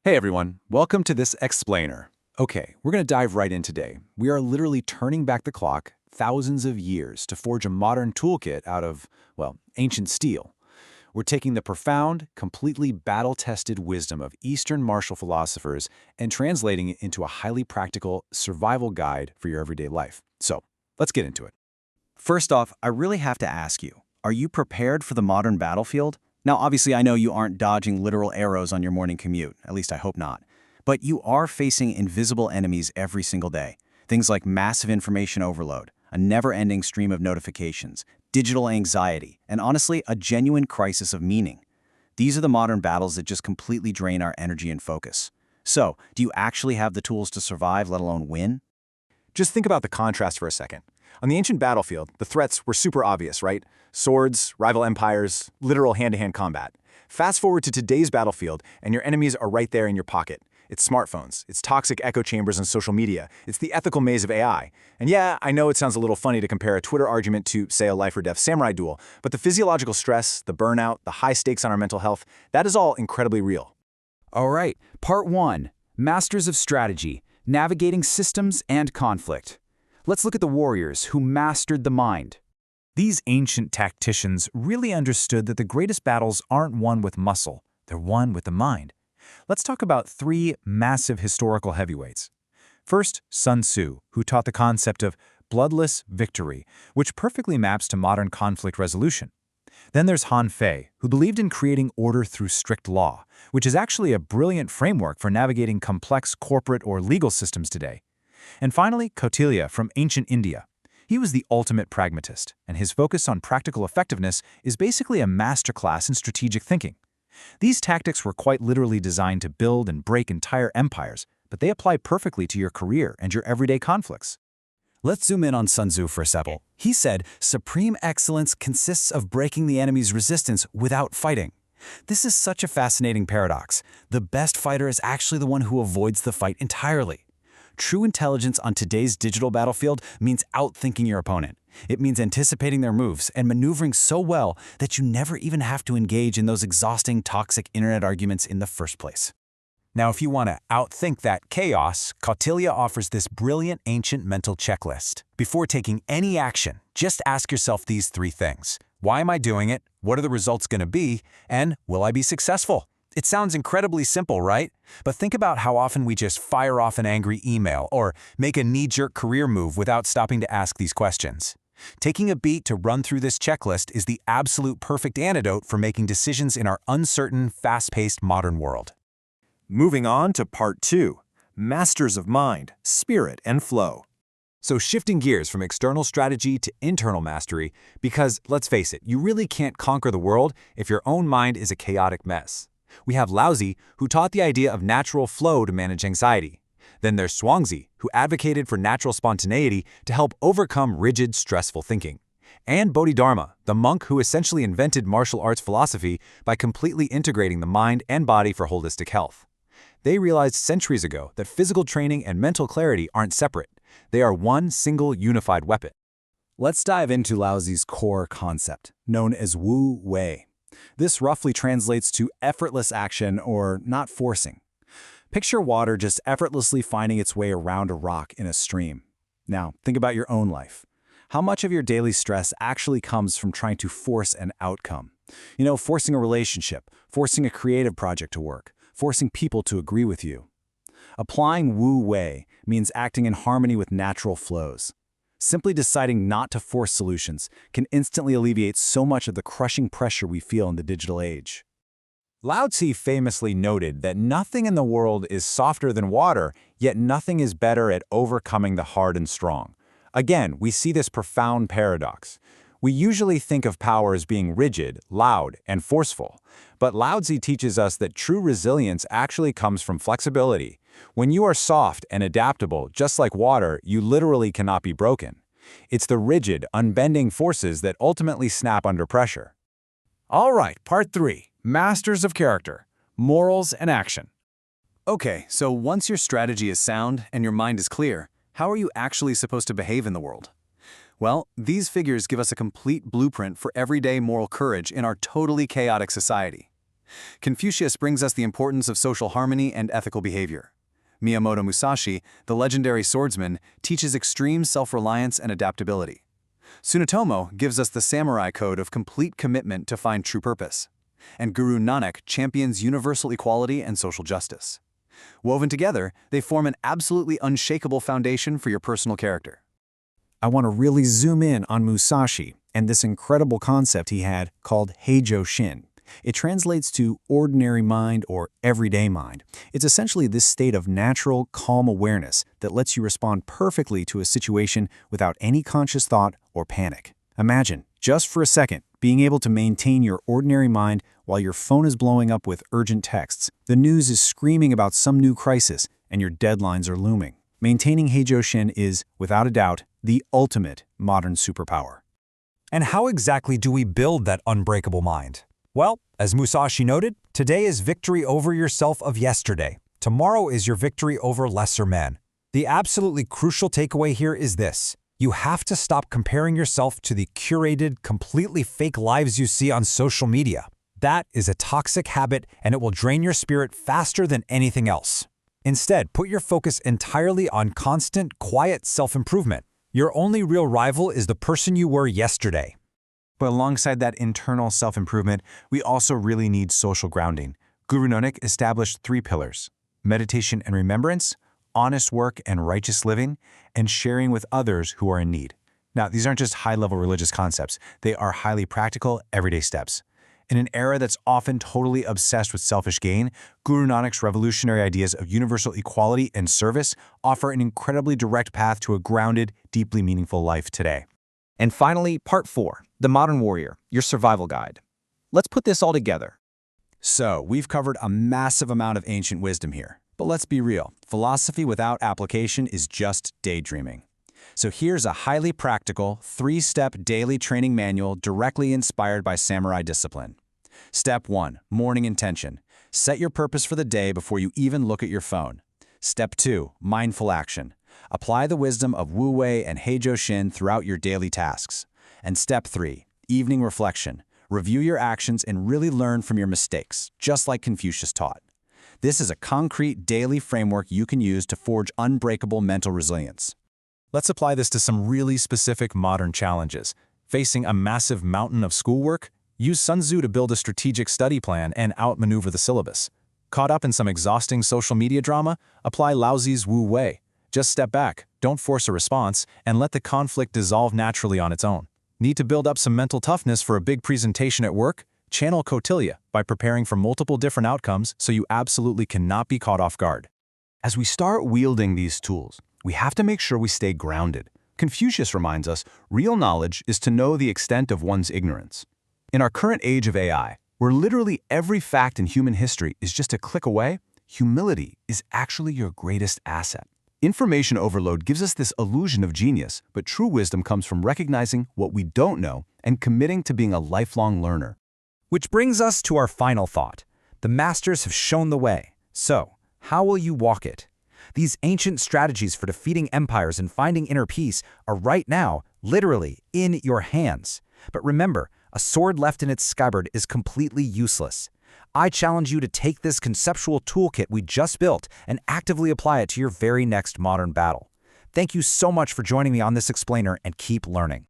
Hey everyone, welcome to this explainer. Okay, we're going to dive right in today. We are literally turning back the clock thousands of years to forge a modern toolkit out of, well, ancient steel. We're taking the profound, completely battle-tested wisdom of Eastern martial philosophers and translating it into a highly practical survival guide for your everyday life. So, let's get into it. First off, I really have to ask you, are you prepared for the modern battlefield? Now, obviously, I know you aren't dodging literal arrows on your morning commute, at least I hope not. But you are facing invisible enemies every single day. Things like massive information overload, a never-ending stream of notifications, digital anxiety, and honestly, a genuine crisis of meaning. These are the modern battles that just completely drain our energy and focus. So, do you actually have the tools to survive, let alone win? Just think about the contrast for a second. On the ancient battlefield, the threats were super obvious, right? Swords, rival empires, literal hand-to-hand combat. Fast forward to today's battlefield, and your enemies are right there in your pocket. It's smartphones, it's toxic echo chambers on social media, it's the ethical maze of AI. And yeah, I know it sounds a little funny to compare a Twitter argument to, say, a life-or-death samurai duel, but the physiological stress, the burnout, the high stakes on our mental health, that is all incredibly real. All right, Part 1, Masters of Strategy, Navigating Systems and Conflict. Let's look at the warriors who mastered the mind. These ancient tacticians really understood that the greatest battles aren't won with muscle, they're won with the mind. Let's talk about three massive historical heavyweights. First, Sun Tzu, who taught the concept of bloodless victory, which perfectly maps to modern conflict resolution. Then there's Han Fei, who believed in creating order through strict law, which is actually a brilliant framework for navigating complex corporate or legal systems today. And finally, Kautilya from ancient India. He was the ultimate pragmatist, and his focus on practical effectiveness is basically a masterclass in strategic thinking. These tactics were quite literally designed to build and break entire empires, but they apply perfectly to your career and your everyday conflicts. Let's zoom in on Sun Tzu for a second. He said, "Supreme excellence consists of breaking the enemy's resistance without fighting." This is such a fascinating paradox. The best fighter is actually the one who avoids the fight entirely. True intelligence on today's digital battlefield means outthinking your opponent. It means anticipating their moves and maneuvering so well that you never even have to engage in those exhausting, toxic internet arguments in the first place. Now, if you want to outthink that chaos, Kautilya offers this brilliant ancient mental checklist. Before taking any action, just ask yourself these three things. Why am I doing it? What are the results going to be? And will I be successful? It sounds incredibly simple, right? But think about how often we just fire off an angry email or make a knee-jerk career move without stopping to ask these questions. Taking a beat to run through this checklist is the absolute perfect antidote for making decisions in our uncertain, fast-paced modern world. Moving on to Part 2, Masters of Mind, Spirit, and Flow. So shifting gears from external strategy to internal mastery, because let's face it, you really can't conquer the world if your own mind is a chaotic mess. We have Laozi, who taught the idea of natural flow to manage anxiety. Then there's Zhuangzi, who advocated for natural spontaneity to help overcome rigid, stressful thinking. And Bodhidharma, the monk who essentially invented martial arts philosophy by completely integrating the mind and body for holistic health. They realized centuries ago that physical training and mental clarity aren't separate. They are one single unified weapon. Let's dive into Laozi's core concept, known as Wu Wei. This roughly translates to effortless action or not forcing. Picture water just effortlessly finding its way around a rock in a stream. Now, think about your own life. How much of your daily stress actually comes from trying to force an outcome? Forcing a relationship, forcing a creative project to work, forcing people to agree with you. Applying Wu Wei means acting in harmony with natural flows. Simply deciding not to force solutions can instantly alleviate so much of the crushing pressure we feel in the digital age. Laozi famously noted that nothing in the world is softer than water, yet nothing is better at overcoming the hard and strong. Again, we see this profound paradox. We usually think of power as being rigid, loud, and forceful. But Laozi teaches us that true resilience actually comes from flexibility. When you are soft and adaptable, just like water, you literally cannot be broken. It's the rigid, unbending forces that ultimately snap under pressure. All right, Part 3, Masters of Character, Morals and Action. Okay, so once your strategy is sound and your mind is clear, how are you actually supposed to behave in the world? Well, these figures give us a complete blueprint for everyday moral courage in our totally chaotic society. Confucius brings us the importance of social harmony and ethical behavior. Miyamoto Musashi, the legendary swordsman, teaches extreme self-reliance and adaptability. Sunetomo gives us the samurai code of complete commitment to find true purpose. And Guru Nanak champions universal equality and social justice. Woven together, they form an absolutely unshakable foundation for your personal character. I want to really zoom in on Musashi and this incredible concept he had called Heijo Shin. It translates to ordinary mind or everyday mind. It's essentially this state of natural, calm awareness that lets you respond perfectly to a situation without any conscious thought or panic. Imagine, just for a second, being able to maintain your ordinary mind while your phone is blowing up with urgent texts, the news is screaming about some new crisis, and your deadlines are looming. Maintaining Heijo Shin is, without a doubt, the ultimate modern superpower. And how exactly do we build that unbreakable mind? Well, as Musashi noted, today is victory over yourself of yesterday. Tomorrow is your victory over lesser men. The absolutely crucial takeaway here is this. You have to stop comparing yourself to the curated, completely fake lives you see on social media. That is a toxic habit, and it will drain your spirit faster than anything else. Instead, put your focus entirely on constant, quiet self-improvement. Your only real rival is the person you were yesterday. But alongside that internal self-improvement, we also really need social grounding. Guru Nanak established 3 pillars: meditation and remembrance, honest work and righteous living, and sharing with others who are in need. Now, these aren't just high-level religious concepts. They are highly practical, everyday steps. In an era that's often totally obsessed with selfish gain, Guru Nanak's revolutionary ideas of universal equality and service offer an incredibly direct path to a grounded, deeply meaningful life today. And finally, part 4, The Modern Warrior, your survival guide. Let's put this all together. So, we've covered a massive amount of ancient wisdom here. But let's be real, philosophy without application is just daydreaming. So here's a highly practical, 3-step daily training manual directly inspired by samurai discipline. Step 1, morning intention. Set your purpose for the day before you even look at your phone. Step 2, mindful action. Apply the wisdom of Wu Wei and Heijo Shin throughout your daily tasks. And Step 3, evening reflection. Review your actions and really learn from your mistakes, just like Confucius taught. This is a concrete daily framework you can use to forge unbreakable mental resilience. Let's apply this to some really specific modern challenges. Facing a massive mountain of schoolwork? Use Sun Tzu to build a strategic study plan and outmaneuver the syllabus. Caught up in some exhausting social media drama? Apply Laozi's Wu Wei. Just step back, don't force a response, and let the conflict dissolve naturally on its own. Need to build up some mental toughness for a big presentation at work? Channel Kautilya by preparing for multiple different outcomes so you absolutely cannot be caught off guard. As we start wielding these tools, we have to make sure we stay grounded. Confucius reminds us, real knowledge is to know the extent of one's ignorance. In our current age of AI, where literally every fact in human history is just a click away, humility is actually your greatest asset. Information overload gives us this illusion of genius, but true wisdom comes from recognizing what we don't know and committing to being a lifelong learner. Which brings us to our final thought. The masters have shown the way. So, how will you walk it? These ancient strategies for defeating empires and finding inner peace are right now, literally, in your hands. But remember, a sword left in its scabbard is completely useless. I challenge you to take this conceptual toolkit we just built and actively apply it to your very next modern battle. Thank you so much for joining me on this explainer, and keep learning.